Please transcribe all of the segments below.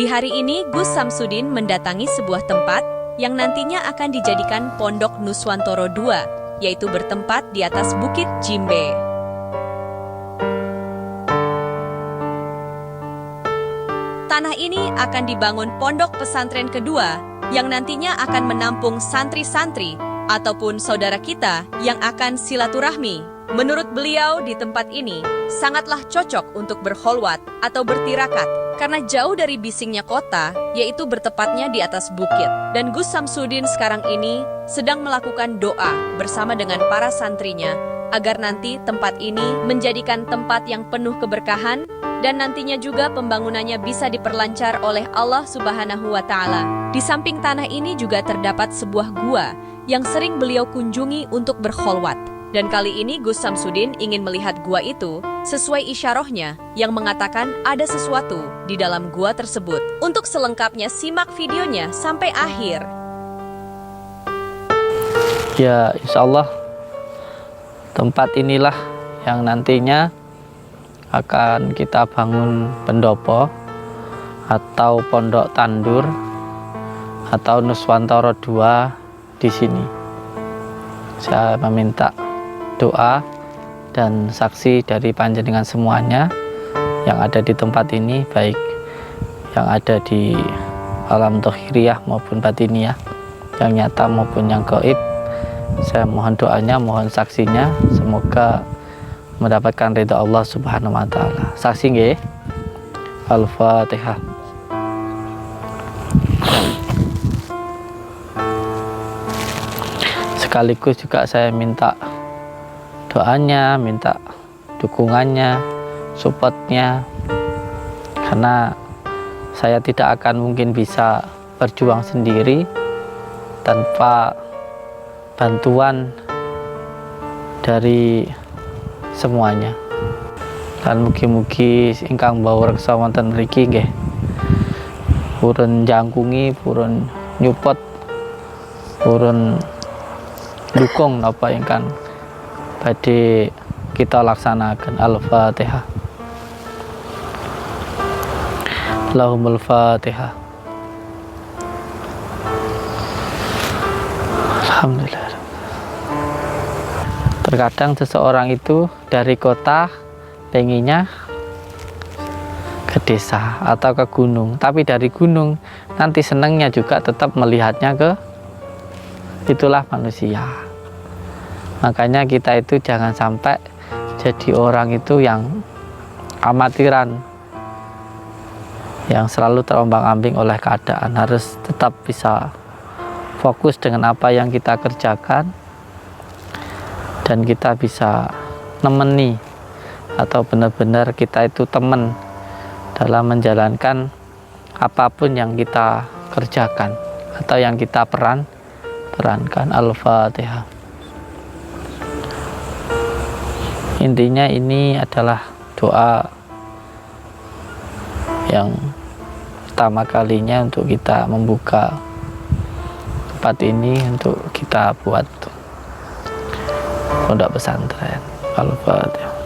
Di hari ini, Gus Samsudin mendatangi sebuah tempat yang nantinya akan dijadikan Pondok Nuswantoro II, yaitu bertempat di atas Bukit Jimbe. Tanah ini akan dibangun pondok pesantren kedua yang nantinya akan menampung santri-santri ataupun saudara kita yang akan silaturahmi. Menurut beliau, di tempat ini sangatlah cocok untuk berkholwat atau bertirakat karena jauh dari bisingnya kota, yaitu bertepatnya di atas bukit. Dan Gus Samsudin sekarang ini sedang melakukan doa bersama dengan para santrinya agar nanti tempat ini menjadikan tempat yang penuh keberkahan dan nantinya juga pembangunannya bisa diperlancar oleh Allah Subhanahu wa Ta'ala. Di samping tanah ini juga terdapat sebuah gua yang sering beliau kunjungi untuk berkholwat. Dan kali ini Gus Samsudin ingin melihat gua itu sesuai isyarahnya yang mengatakan ada sesuatu di dalam gua tersebut. Untuk selengkapnya simak videonya sampai akhir. Ya, insya Allah tempat inilah yang nantinya akan kita bangun pendopo atau pondok tandur atau Nuswantoro II di sini. Saya meminta doa dan saksi dari panjenengan semuanya yang ada di tempat ini, baik yang ada di alam dohiriyah maupun batiniyah, yang nyata maupun yang gaib. Saya mohon doanya, mohon saksinya, semoga mendapatkan ridha Allah Subhanahu wa Ta'ala. Saksi nggih. Al-Fatihah. Sekaligus juga saya minta doanya, minta dukungannya, supportnya, karena saya tidak akan mungkin bisa berjuang sendiri tanpa bantuan dari semuanya. Dan mugi-mugi ingkang bawah reksa wonten mriki nggih purun jangkungi, purun nyupot, purun dukung napa ingkang badhe kita laksanakan. Al-Fatihah. Allahumul Fatihah. Alhamdulillah. Terkadang seseorang itu dari kota pengennya ke desa atau ke gunung, tapi dari gunung nanti senangnya juga tetap melihatnya ke, itulah manusia. Makanya kita itu jangan sampai jadi orang itu yang amatiran, yang selalu terombang-ambing oleh keadaan. Harus tetap bisa fokus dengan apa yang kita kerjakan, dan kita bisa nemeni atau benar-benar kita itu teman dalam menjalankan apapun yang kita kerjakan atau yang kita perankan. Al-Fatihah. Intinya ini adalah doa yang pertama kalinya untuk kita membuka tempat ini untuk kita buat pondok pesantren. Al-Fatihah.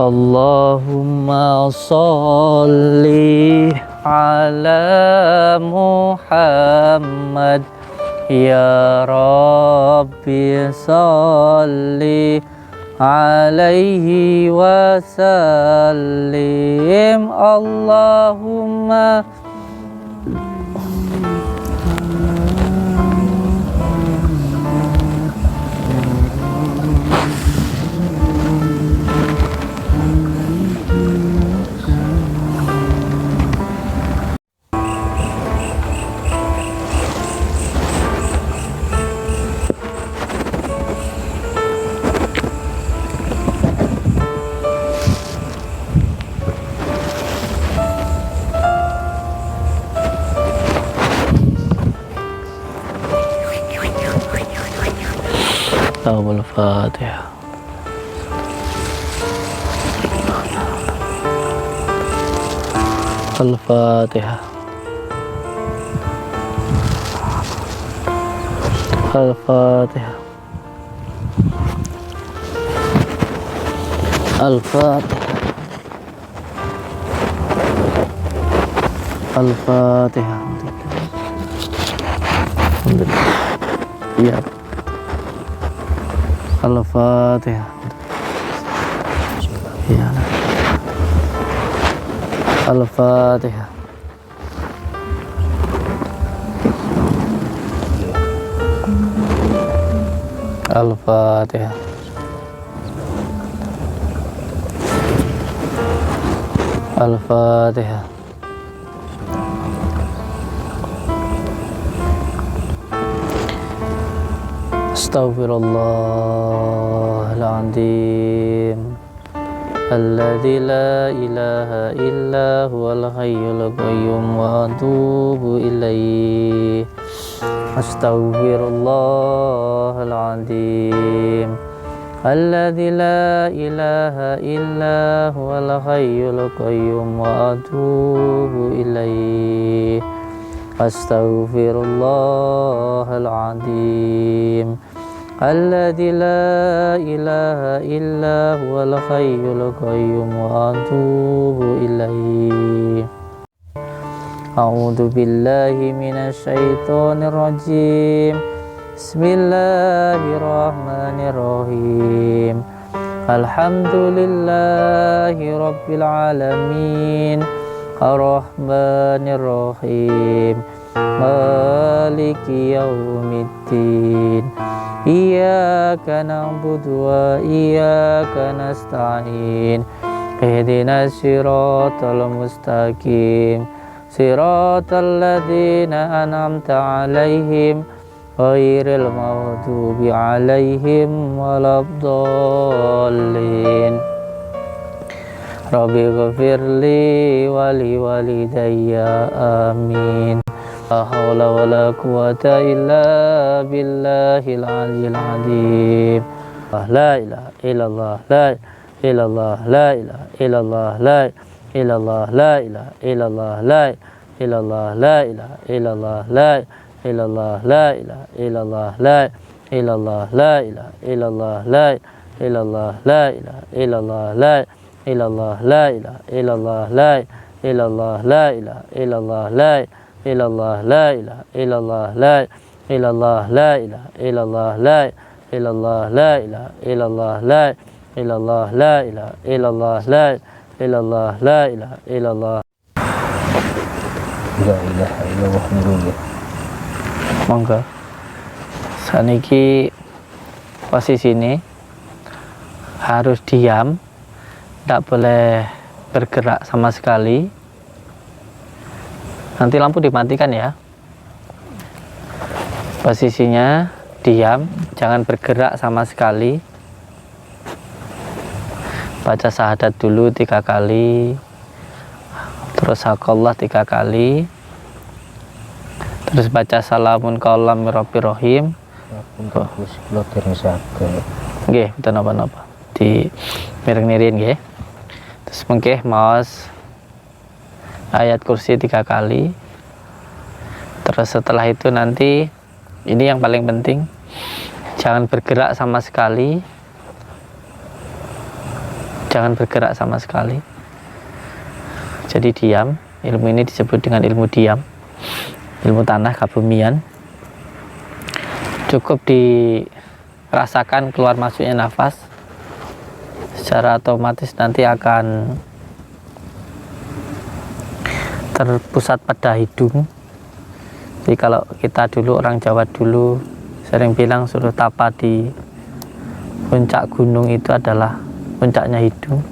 Allahumma sholli ala Muhammad ya Rabbi sholli alaihi wa sallim. Allahumma Al-Fatihah. Al-Fatihah. Al-Fatihah. Al-Fatihah. Al-Fatihah. Alhamdulillah. Iya. Al-Fatihah. Iya. Al-Fatihah. Al-Fatihah. Al-Fatihah. Astaghfirullahaladzim. Alladzi la ilaha illa huwal hayyul qayyum wa atubu ilaihi. Astaghfirullahaladzim. Alladzi la ilaha illa huwal hayyul qayyum wa atubu ilaihi. Astaghfirullahaladzim. Alladzi la ilaha illa huwal hayyul qayyum wa atubu ilaihi. A'udzu billahi minasy syaithanir rajim. Bismillahirrahmanirrahim. Alhamdulillahi rabbil alamin. Ar-Rahmanir Rahim. Maliki yaumiddin. Iyyaka na'budu wa iyyaka nasta'in. Ihdinas siratal mustaqim. Siratal ladzina an'amta 'alaihim ghairil maghdubi 'alaihim waladdallin. Rabbi ghafirli wali walidayya amin. La hawla wa la quwata illa billahil aliyyil azim. La ilaha illallah, la illallah, la ilaha illallah, la illallah, la ilaha illallah, la illallah, la ilaha illallah, la illallah, la ilaha illallah, la illallah, la ilaha illallah, la illallah, la ilaha illallah, la illallah, la ilaha illallah, la illallah, la ilaha illallah, la illallah, la ilaha illallah, la illallah, la ilaha illallah, la illallah, la ilaha illallah, la illallah, la ilaha illallah, la illallah, la ilaha illallah. La ilaha illallah nurullah. Monggo. Saniki posisi ini harus diam, tidak boleh bergerak sama sekali. Nanti lampu dimatikan ya. Posisinya diam, jangan bergerak sama sekali. Baca syahadat dulu 3 kali, terus haqqallah 3 kali, terus baca salamun qaulam mir rabbir rahim. Nggih, mboten napa-napa. Di miring-miring nggih. Terus mengke maos ayat kursi 3 kali. Terus setelah itu nanti ini yang paling penting, jangan bergerak sama sekali. Jangan bergerak sama sekali. Jadi diam. Ilmu ini disebut dengan ilmu diam, ilmu tanah kebumian. Cukup dirasakan keluar masuknya nafas, secara otomatis nanti akan terpusat pada hidung. Jadi kalau kita dulu, orang Jawa dulu sering bilang suruh tapa di puncak gunung, itu adalah puncaknya hidung.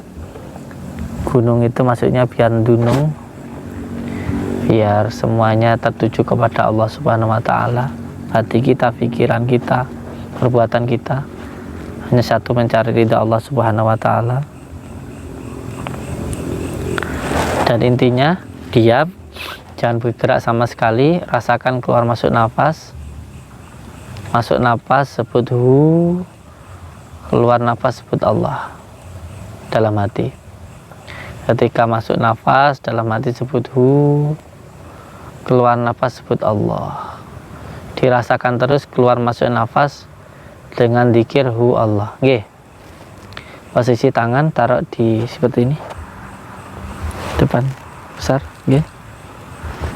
Gunung itu maksudnya biar dunung, biar semuanya tertuju kepada Allah Subhanahu wa Ta'ala. Hati kita, pikiran kita, perbuatan kita hanya satu, mencari ridha Allah Subhanahu wa Ta'ala. Dan intinya diam, jangan bergerak sama sekali. Rasakan keluar masuk nafas. Masuk nafas sebut hu, keluar nafas sebut Allah dalam hati. Ketika masuk nafas dalam hati sebut hu, keluar nafas sebut Allah. Dirasakan terus keluar masuk nafas dengan zikir hu Allah. Nggih. Posisi tangan taruh di seperti ini. Depan besar, nggih.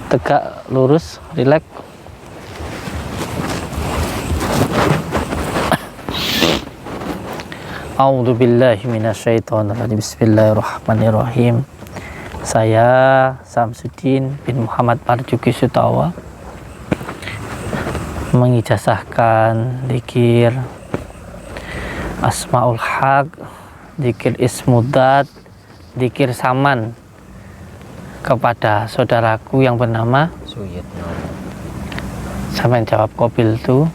Tegak, lurus, rileks. A'udzubillahi minasyaitonirrajim. Bismillahirrahmanirrahim. Saya Samsudin bin Muhammad Marjuki Sutawa mengijazahkan zikir Asmaul Haq, zikir Ismudat, zikir Saman kepada saudaraku yang bernama Suyitno. Sampai jawab Qabil tu.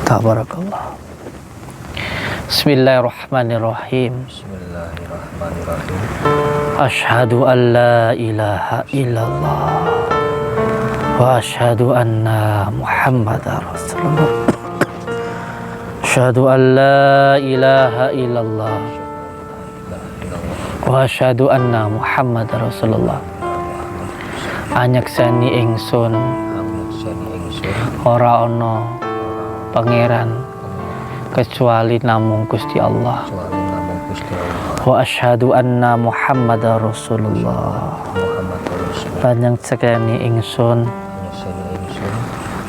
Tabarakallah. Bismillahirrahmanirrahim. Bismillahirrahmanirrahim. Asyhadu an la ilaha illallah wa asyhadu anna Muhammadar Rasulullah. Asyhadu an la ilaha illallah wa asyhadu anna Muhammadar Rasulullah. Anyaksani ingsun ora ana pangeran kecuali namung Gusti Allah. Wa asyhadu anna Muhammadar Rasulullah. Panjang sekali ingsun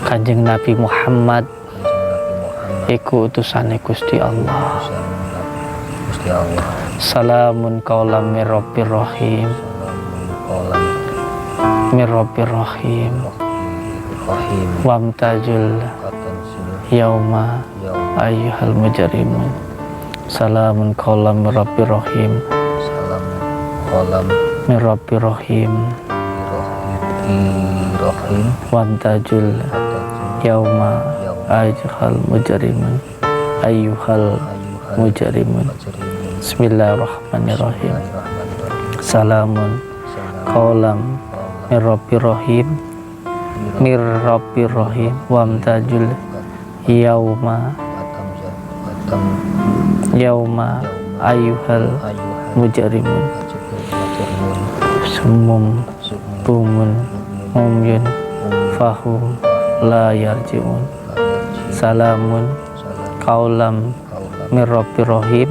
Kanjeng Nabi Muhammad iku utusane Gusti Allah. Salamun qaulam mir rabbir rahim. Mir rabbir rahim. Wamtajul yauma ayyuhal mujrimun. Salamun qaulam mir rabbir rahim. Mir rabbir rahim. Wamtajul yauma ayyuhal mujrimun. Ayyuhal mujrimun. Bismillahirrahmanirrahim. Salamun qaulam mir rabbir rahim. Mir rabbir rahim. Wamtajul yauma ayyuhal mujrimun. Sumum bumun umyun fahum la yarji'un. Salamun qaulam mir rabbir rahim.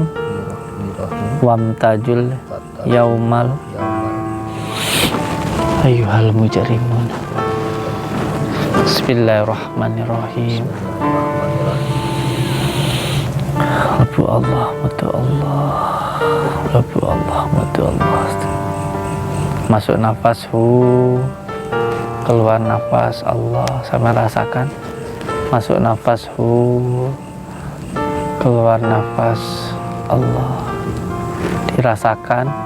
Wamtajul yaumal ayyuhal mujrimun. Bismillahirrahmanirrahim. Rabbu Allah, mutu Allah. Rabbu Allah, mutu Allah. Masuk nafas hu, keluar nafas Allah. Sama rasakan. Masuk nafas hu, keluar nafas Allah. Dirasakan.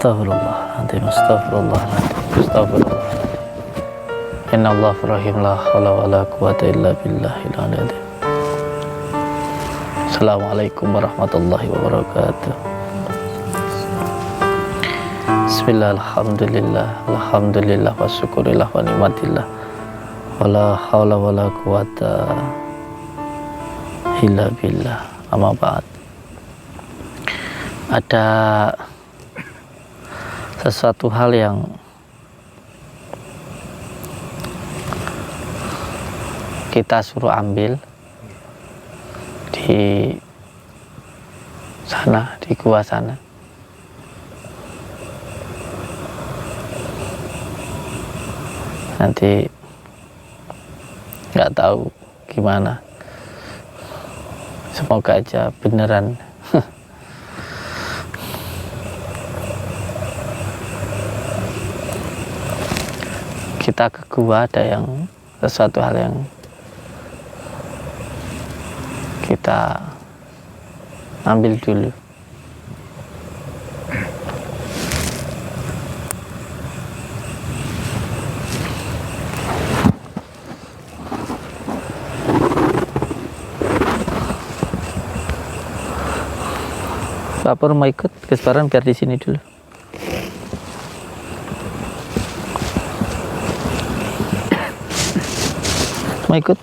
Astagfirullahaladzim, astagfirullahaladzim, astagfirullahaladzim. Inna Allah rahim la hawla wa la quwata illa billahil aliyyil azim. Assalamualaikum warahmatullahi wabarakatuh. Bismillah, alhamdulillah, alhamdulillah, wa syukurillah, wa nikmatillah, wa la hawla wa la quwata illa billah. Amma ba'd. Ada sesuatu hal yang kita suruh ambil di sana, di gua sana. Nanti nggak tahu gimana, semoga aja beneran. Kita ke gua ada yang sesuatu hal yang kita ambil dulu. Pak Pur mau ikut ke Sebaran biar di sini dulu. Mau ikut?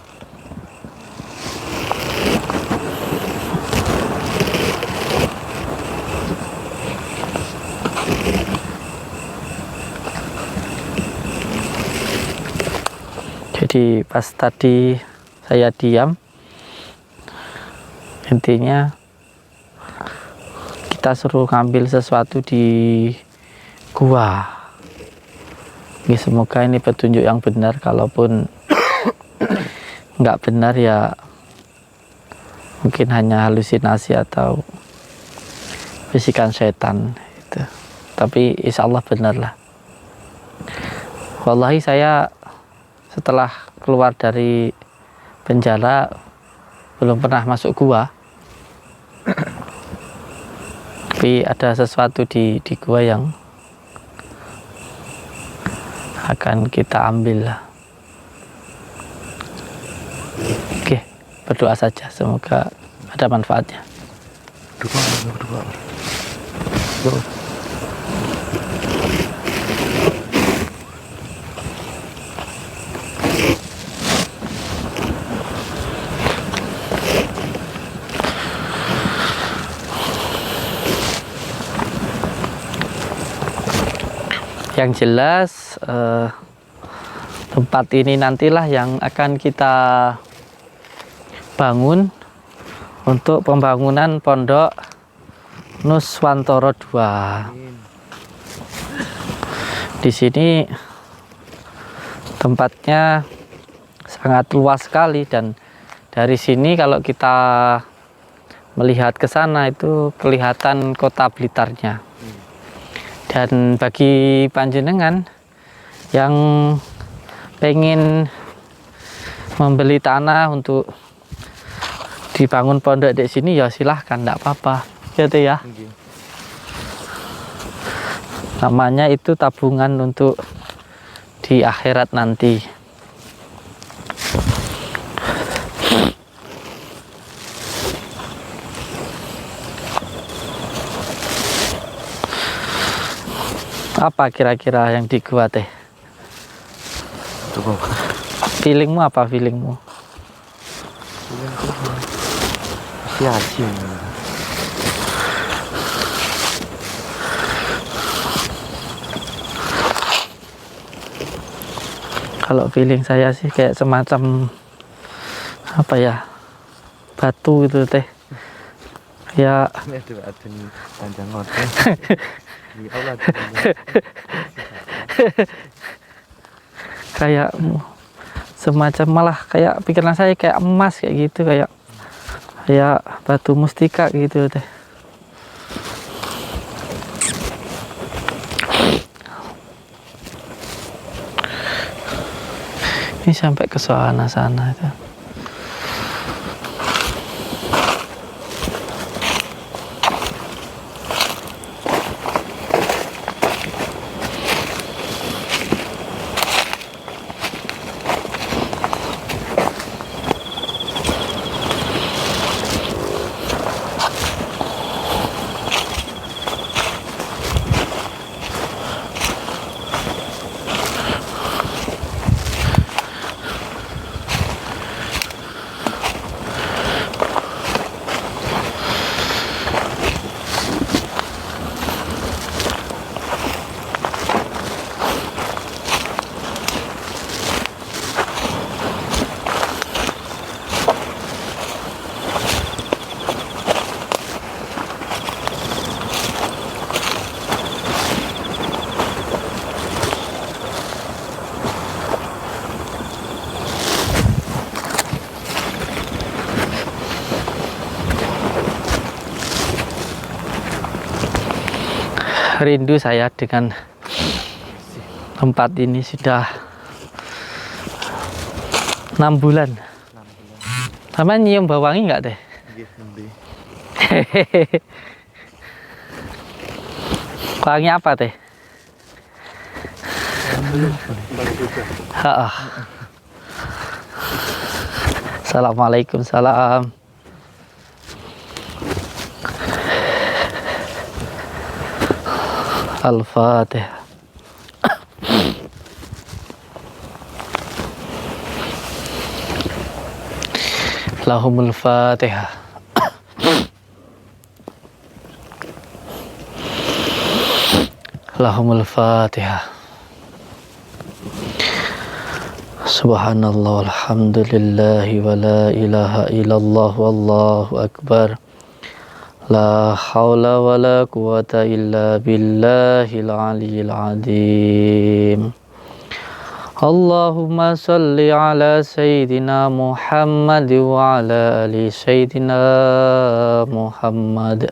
Jadi pas tadi saya diam, intinya kita suruh ngambil sesuatu di gua. Ya, semoga ini petunjuk yang benar. Kalaupun nggak benar ya mungkin hanya halusinasi atau bisikan setan gitu. Tapi insya Allah benar lah. Wallahi saya setelah keluar dari penjara belum pernah masuk gua. Tapi ada sesuatu di gua yang akan kita ambil lah. Oke, berdoa saja, semoga ada manfaatnya. Berdoa. Yang jelas tempat ini nantilah yang akan kita bangun untuk pembangunan Pondok Nuswantoro II. Di sini tempatnya sangat luas sekali, dan dari sini kalau kita melihat ke sana itu kelihatan kota Blitarnya. Dan bagi panjenengan yang pengen membeli tanah untuk dibangun pondok di sini ya silahkan, tidak apa-apa, gitu ya. Namanya itu tabungan untuk di akhirat nanti. Apa kira-kira yang di gua teh? Feelingmu apa, feelingmu? Kalau feeling saya sih kayak semacam apa ya, batu itu teh ya. Kayak semacam, malah kayak pikiran saya kayak emas kayak gitu, kayak batu mustika gitu teh. Ini sampai ke sana itu. rindu saya dengan tempat ini sudah 6 bulan. Sama nyium bau wangi nggak teh? Wangi apa teh? Assalamualaikum, salam. Al-Fatihah. Lahumul Fatihah. Lahumul Fatihah. Subhanallah walhamdulillahi wa la ilaha illallah wallahu akbar. La hawla wa la quwata illa billahil aliyyil azim. Allahumma salli ala Sayyidina Muhammad wa ala ali Sayyidina Muhammad.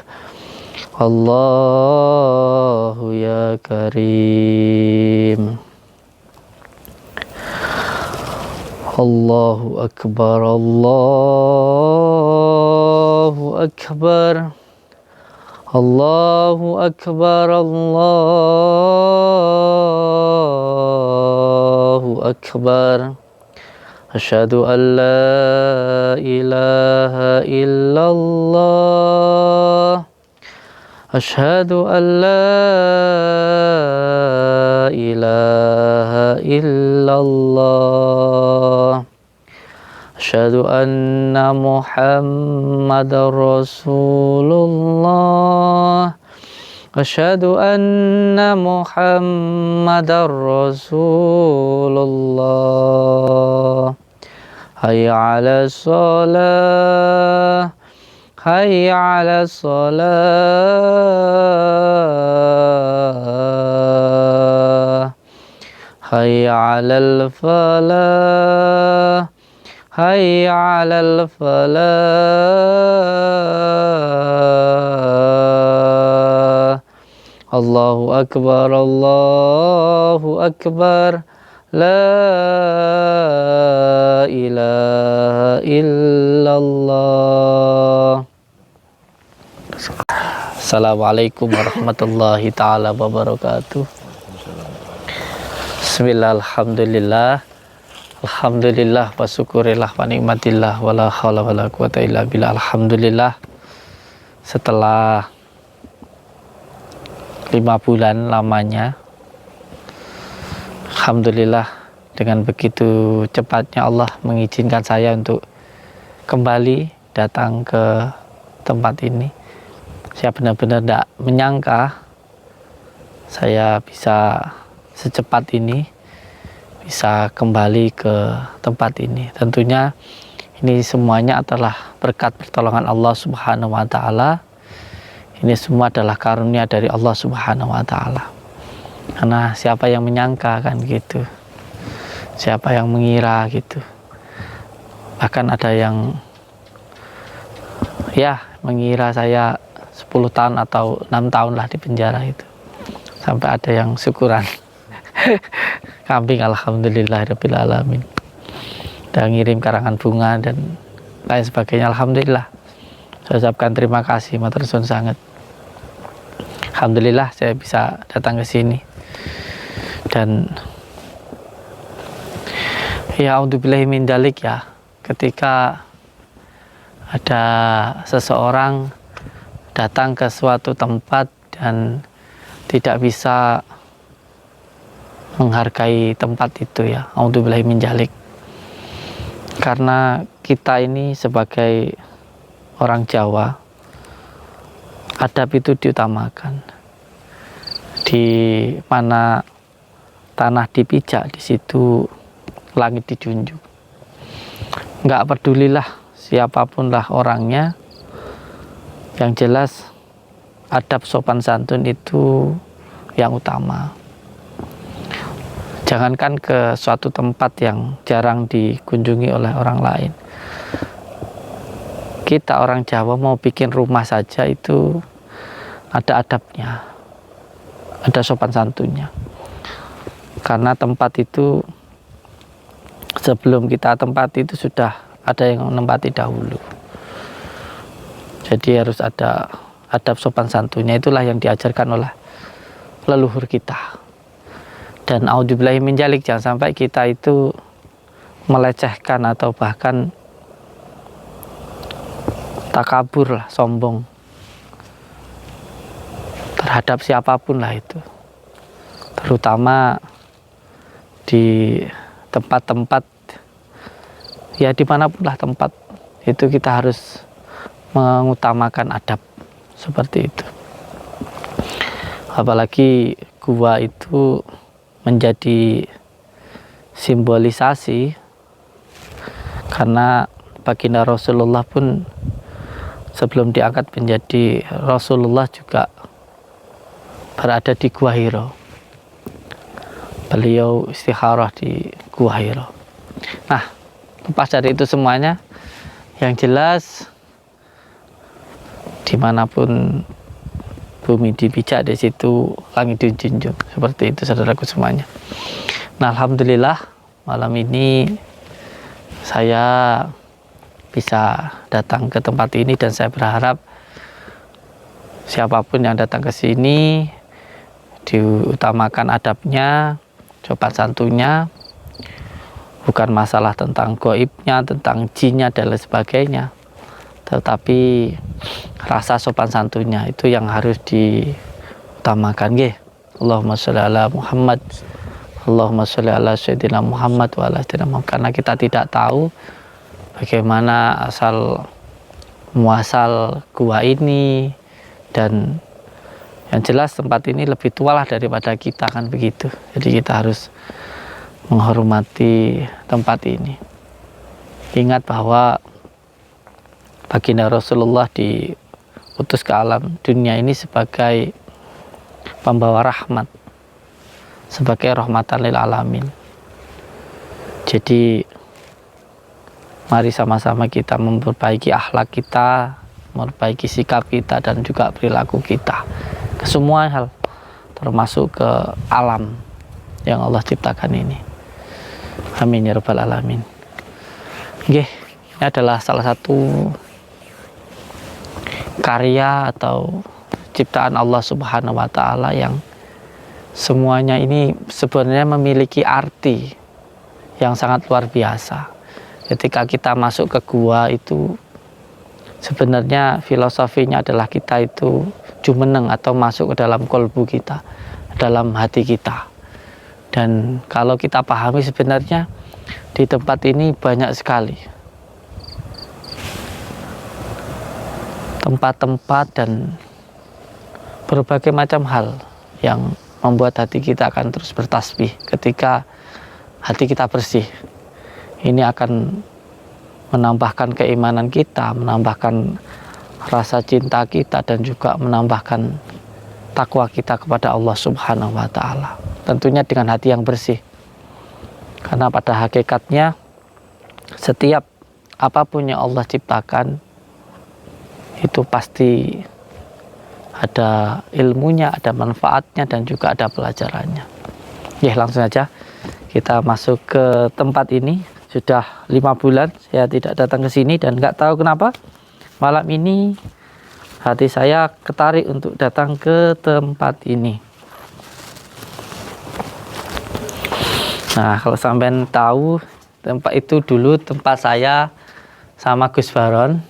Allahu ya Karim. Allahu Akbar, Allahu Akbar. Allahu Akbar, Allahu Akbar. Asyhadu an la ilaha illallah. Asyhadu an la ilaha illallah. Asyhadu anna Muhammadar Rasulullah. Asyhadu anna Muhammadar Rasulullah. Hayya 'alas shalah. Hayya 'alas shalah. Hayya 'alal falah. Hayya 'alal falah. Allahu Akbar, Allahu Akbar. La ilaha illallah. Assalamualaikum warahmatullahi ta'ala wabarakatuh. Bismillah, alhamdulillah. Alhamdulillah wa syukurillah wa nikmatillah wa la hawla wa la quwata illa billah. Alhamdulillah, setelah 5 bulan lamanya, alhamdulillah dengan begitu cepatnya Allah mengizinkan saya untuk kembali datang ke tempat ini. Saya benar-benar tidak menyangka saya bisa secepat ini bisa kembali ke tempat ini. Tentunya ini semuanya adalah berkat pertolongan Allah Subhanahu wa Ta'ala. Ini semua adalah karunia dari Allah Subhanahu wa Ta'ala. Karena siapa yang menyangka kan gitu, siapa yang mengira gitu. Bahkan ada yang ya mengira saya 10 tahun atau 6 tahun lah di penjara itu. Sampai ada yang syukuran kambing, alhamdulillahirabbil alamin. Dan ngirim karangan bunga dan lain sebagainya, alhamdulillah. Saya ucapkan terima kasih matur suwun sangat. Alhamdulillah saya bisa datang ke sini. Dan ya auzubillahi min dzalik, ya, ketika ada seseorang datang ke suatu tempat dan tidak bisa menghargai tempat itu, ya, auzubillahi min dzalik. Karena kita ini sebagai orang Jawa, adab itu diutamakan. Di mana tanah dipijak, di situ langit dijunjung. Nggak pedulilah siapapun lah orangnya, yang jelas adab sopan santun itu yang utama. Jangankan ke suatu tempat yang jarang dikunjungi oleh orang lain, kita orang Jawa mau bikin rumah saja itu ada adabnya. ada sopan santunnya. Karena tempat itu sebelum kita tempati itu sudah ada yang menempati dahulu. Jadi harus ada adab sopan santunnya, itulah yang diajarkan oleh leluhur kita. Dan audzubillahi min dzalik, jangan sampai kita itu melecehkan atau bahkan takabur lah, sombong terhadap siapapun lah itu, terutama di tempat-tempat ya dimanapun lah tempat itu, kita harus mengutamakan adab seperti itu. Apalagi gua itu menjadi simbolisasi, karena baginda Rasulullah pun sebelum diangkat menjadi Rasulullah juga berada di Gua Hiro. Beliau istikharah di Gua Hiro. Nah, lepas dari itu semuanya, yang jelas dimanapun bumi dipijak, di situ langit dijunjung. Seperti itu saudaraku semuanya. Nah, alhamdulillah malam ini saya bisa datang ke tempat ini, dan saya berharap siapapun yang datang ke sini diutamakan adabnya, sopan santunnya, bukan masalah tentang goibnya, tentang jinnya dan lain sebagainya, tetapi rasa sopan santunnya itu yang harus diutamakan. Allahumma sholli ala Muhammad, Allahumma sholli ala Sayyidina Muhammad wa ala Sayyidina Muhammad. Karena kita tidak tahu bagaimana asal muasal gua ini, dan yang jelas tempat ini lebih tua lah daripada kita, kan begitu. Jadi kita harus menghormati tempat ini. Ingat bahwa baginda Rasulullah diutus ke alam dunia ini sebagai pembawa rahmat, sebagai rahmatan lil alamin. Jadi mari sama-sama kita memperbaiki akhlak kita, memperbaiki sikap kita, dan juga perilaku kita ke semua hal, termasuk ke alam yang Allah ciptakan ini. Amin ya rabbal alamin. Oke, ini adalah salah satu karya atau ciptaan Allah Subhanahu wa taala yang semuanya ini sebenarnya memiliki arti yang sangat luar biasa. Ketika kita masuk ke gua itu, sebenarnya filosofinya adalah kita itu jumeneng atau masuk ke dalam kolbu kita, dalam hati kita. Dan kalau kita pahami, sebenarnya di tempat ini banyak sekali tempat-tempat dan berbagai macam hal yang membuat hati kita akan terus bertasbih. Ketika hati kita bersih, ini akan menambahkan keimanan kita, menambahkan rasa cinta kita, dan juga menambahkan takwa kita kepada Allah Subhanahu wa taala. Tentunya dengan hati yang bersih. Karena pada hakikatnya setiap apapun yang Allah ciptakan itu pasti ada ilmunya, ada manfaatnya, dan juga ada pelajarannya. Ya, langsung saja kita masuk ke tempat ini. Sudah 5 bulan saya tidak datang ke sini, dan nggak tahu kenapa malam ini hati saya ketarik untuk datang ke tempat ini. Nah, kalau sampean tahu, tempat itu dulu tempat saya sama Gus Baron.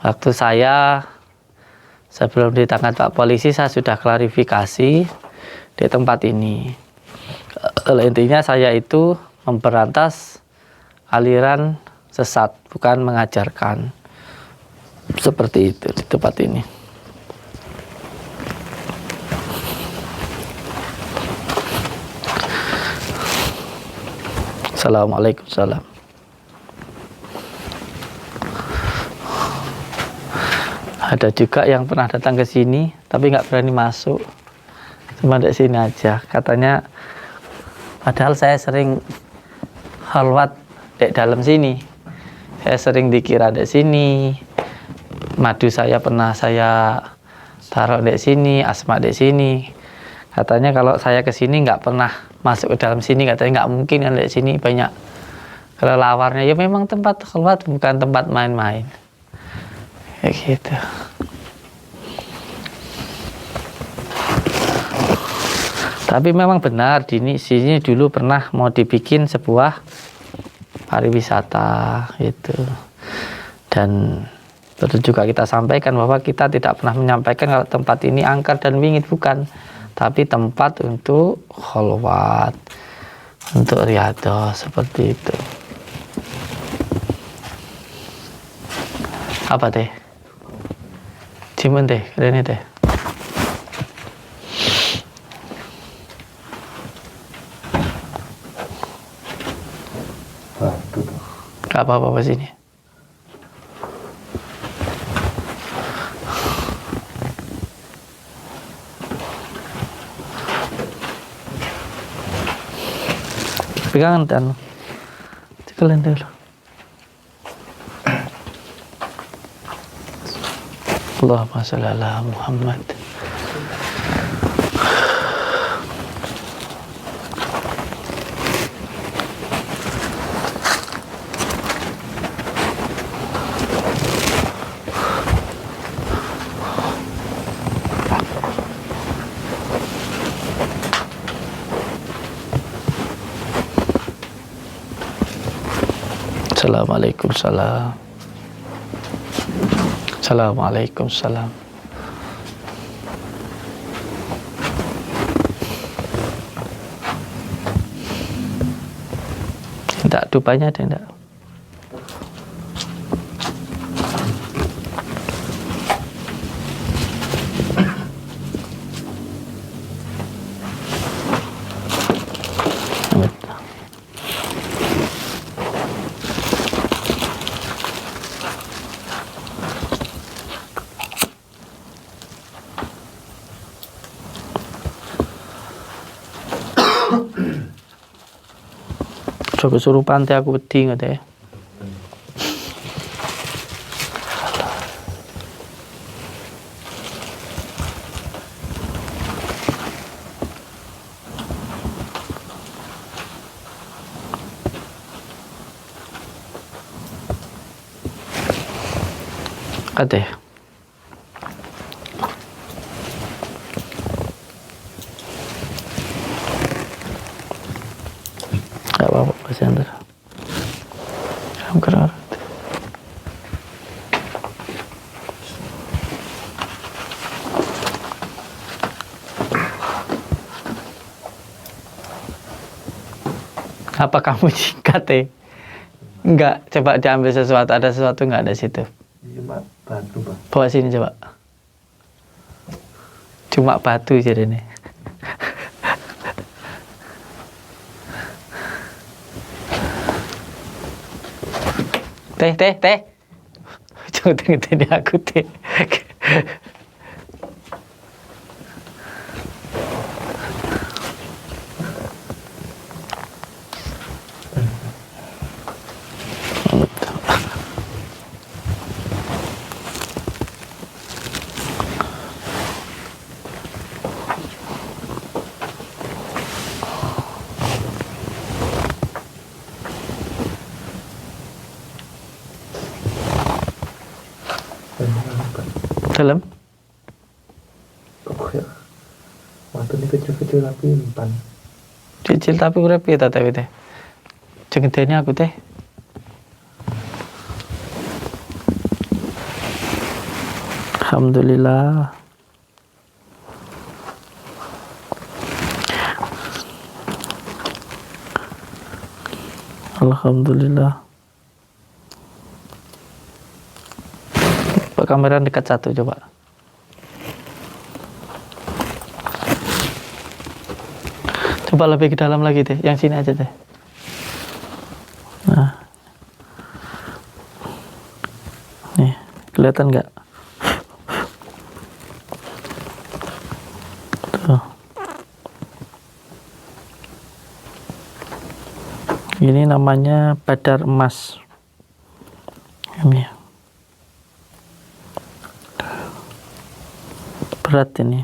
Waktu saya sebelum ditangkap Pak Polisi, saya sudah klarifikasi di tempat ini. Intinya saya itu memberantas aliran sesat, bukan mengajarkan. Seperti itu di tempat ini. Assalamualaikum salam. Ada juga yang pernah datang ke sini tapi nggak berani masuk, cuma di sini aja. Katanya, padahal saya sering halwat di dalam sini, saya sering dikira di sini, madu saya pernah saya taruh di sini, asma di sini. Katanya kalau saya ke sini nggak pernah masuk ke dalam sini, katanya nggak mungkin kan, di sini banyak kelelawarnya. Ya memang tempat khalwat, bukan tempat main-main. Kayak gitu. Tapi memang benar di sini dulu pernah mau dibikin sebuah pariwisata gitu. Dan terus juga kita sampaikan bahwa kita tidak pernah menyampaikan kalau tempat ini angker dan wingit, bukan, tapi tempat untuk khalwat, untuk riyadhah, seperti itu. Apa teh? Cimun teh, keren teh. Gak apa-apa sini. Pegangan dan cekelin dulu. Allahumma shalli ala Muhammad. Assalamualaikum salam. Assalamualaikum salam. Tidak dupanya ada tidak? Coba suruh pantai aku wedi nggak deh. Kate. Gak apa-apa, Pak Chandra. Kamu kerar. Apa kamu singkat Enggak, coba diambil sesuatu, ada sesuatu enggak ada situ? Cuma batu, Pak. Bawa sini coba. Cuma batu jadi nih. Teh. Jangan tengok aku teh. Dalam? Pokoknya waktu ini kecil-kecil tapi empan. Kecil tapi urip piye ta teh? Cengedeni aku teh. Alhamdulillah. Alhamdulillah. Pak kamera dekat satu coba. Coba lebih ke dalam lagi deh, yang sini aja deh. Nah. Nih, kelihatan nggak? Tuh. Ini namanya badar emas. Ini. Berat ini.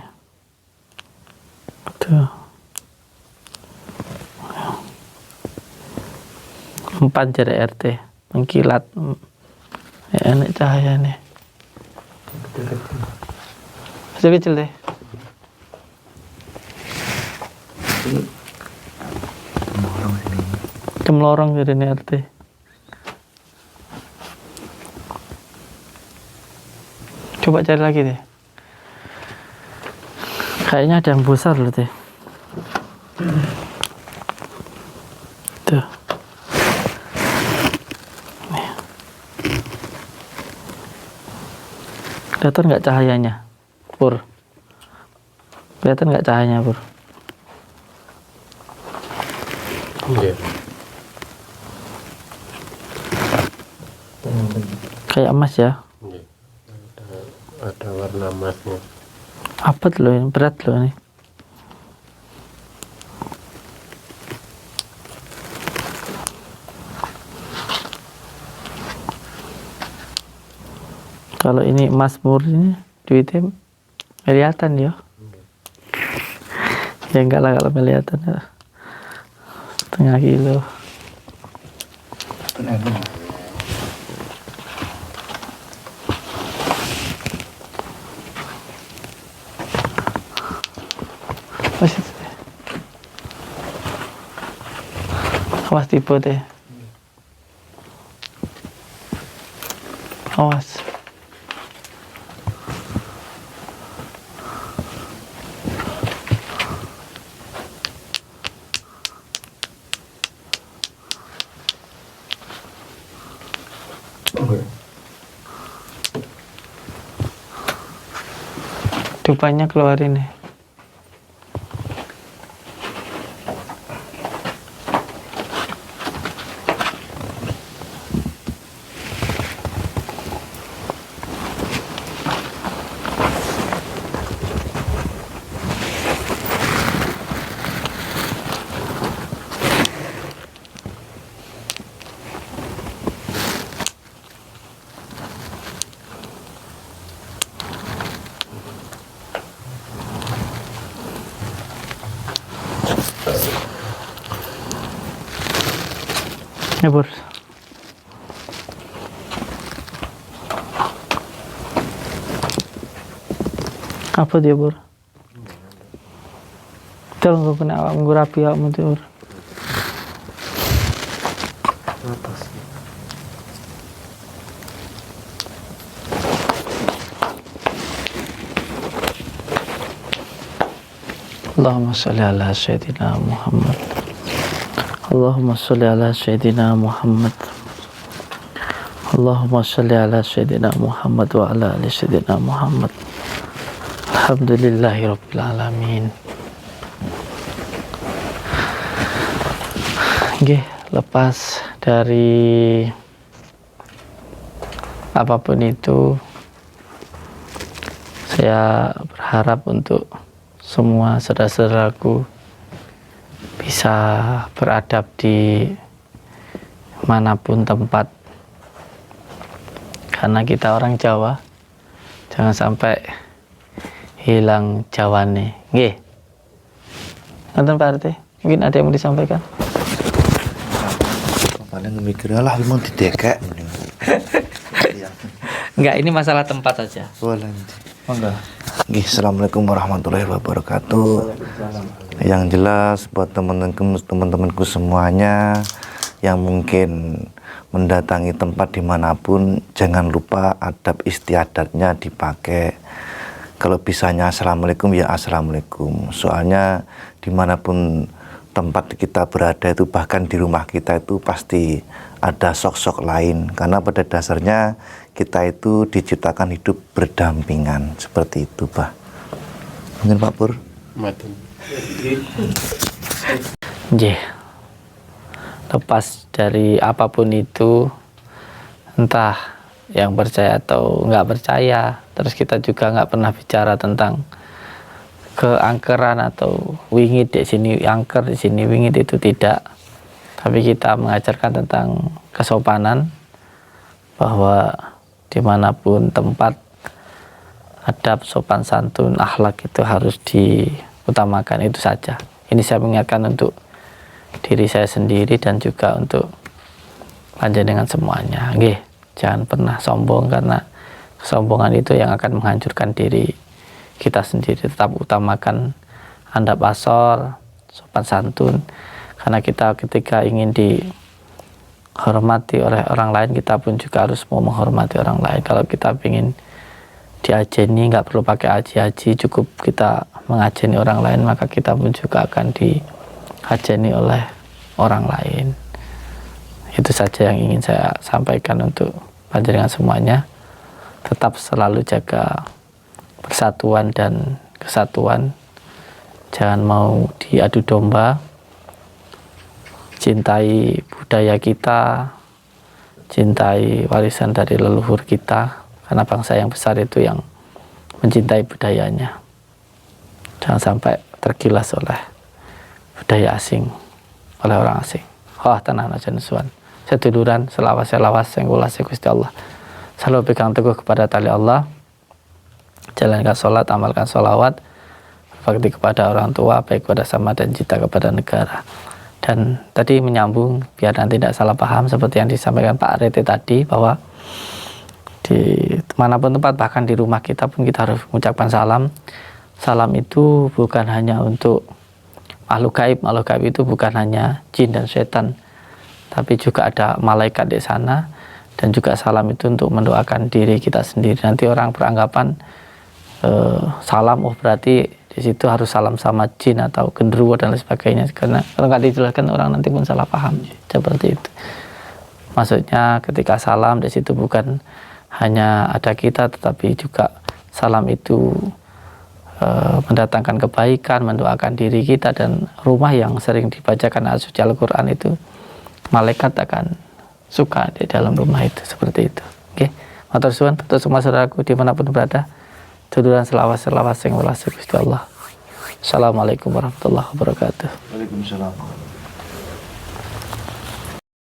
Tuh. 4 jari RT mengkilat. Ya, enak cahaya nih. Kecil-kecil deh. Cemlorong jadi nih RT. Coba cari lagi deh. Kayaknya ada yang besar loh teh. Tuh. Nih. Kelihatan nggak cahayanya, Pur? Kelihatan nggak cahayanya, Pur? Iya. Kayak emas ya? Iya. Ada warna emasnya. Apa tuh loh ini? Berat loh ini. Kalau ini emas murni, duitnya kelihatan ya. Ya enggak lah kalau kelihatan ya. Setengah kilo. Masih. Awas tipe deh. Awas. Dupanya keluarin nih. Ya, Bur. Apa dia, Bur? Tolong kau kena awak rapi awakmu tuh, Bur. Atas. Allahumma sholli ala sayyidina Muhammad. Allahumma sholli ala sayyidina Muhammad. Allahumma sholli ala sayyidina Muhammad wa ala ali sayyidina Muhammad. Alhamdulillahi rabbil alamin. Oke, lepas dari apapun itu, saya berharap untuk semua saudara-saudaraku bisa beradab di manapun tempat, karena kita orang Jawa, jangan sampai hilang Jawane. Nggih. Nonton Pak RT, mungkin ada yang mau disampaikan? Paling mikirnya lah mau didekek. Enggak, ini masalah tempat saja. Boleh. Enggak. Nggih, Assalamualaikum warahmatullahi wabarakatuh. Yang jelas buat teman-temanku semuanya yang mungkin mendatangi tempat dimanapun, jangan lupa adab istiadatnya dipakai. Kalau bisanya assalamualaikum ya assalamualaikum. Soalnya dimanapun tempat kita berada itu, bahkan di rumah kita itu pasti ada sosok lain, karena pada dasarnya kita itu diciptakan hidup berdampingan seperti itu, Pak. Mungkin Pak Pur. Maten. Nggih. Lepas dari apapun itu, entah yang percaya atau nggak percaya, terus kita juga nggak pernah bicara tentang keangkeran atau wingit di sini angker, di sini wingit, itu tidak. Tapi kita mengajarkan tentang kesopanan, bahwa dimanapun tempat, adab, sopan santun, akhlak itu harus utamakan itu saja. Ini saya mengingatkan untuk diri saya sendiri dan juga untuk panjenengan semuanya. Nggih, jangan pernah sombong, karena kesombongan itu yang akan menghancurkan diri kita sendiri. Tetap utamakan handap asor, sopan santun, karena kita ketika ingin dihormati oleh orang lain, kita pun juga harus mau menghormati orang lain. Kalau kita ingin diajeni, nggak perlu pakai haji-haji, cukup kita mengajeni orang lain, maka kita pun juga akan dihajeni oleh orang lain. Itu saja yang ingin saya sampaikan untuk panjenengan semuanya. Tetap selalu jaga persatuan dan kesatuan, jangan mau diadu domba, cintai budaya kita, cintai warisan dari leluhur kita, karena bangsa yang besar itu yang mencintai budayanya. Jangan sampai tergilas oleh budaya asing, oleh orang asing. Tanah najan suan. Seduluran selawas yang ulas Gusti Allah. Selalu pegang teguh kepada tali Allah, jalankan sholat, amalkan sholawat, berbakti kepada orang tua, baik kepada sama dan cinta kepada negara. Dan tadi menyambung, biar nanti tidak salah paham, seperti yang disampaikan Pak Rete tadi, bahwa di manapun tempat, bahkan di rumah kita pun kita harus mengucapkan salam. Salam itu bukan hanya untuk makhluk gaib itu bukan hanya jin dan setan, tapi juga ada malaikat di sana. Dan juga salam itu untuk mendoakan diri kita sendiri. Nanti orang beranggapan salam, berarti di situ harus salam sama jin atau genderuwo dan lain sebagainya. Karena kalau nggak dijelaskan, orang nanti pun salah paham seperti itu. Maksudnya ketika salam di situ bukan hanya ada kita, tetapi juga salam itu mendatangkan kebaikan, mendoakan diri kita, dan rumah yang sering dibacakan ayat suci Al-Quran itu, malaikat akan suka di dalam rumah itu, seperti itu. Oke, matur suwun untuk semua saudaraku dimanapun berada. Tuduran selawas yang berhasil Gusti Allah. Assalamualaikum warahmatullahi wabarakatuh. Waalaikumsalam.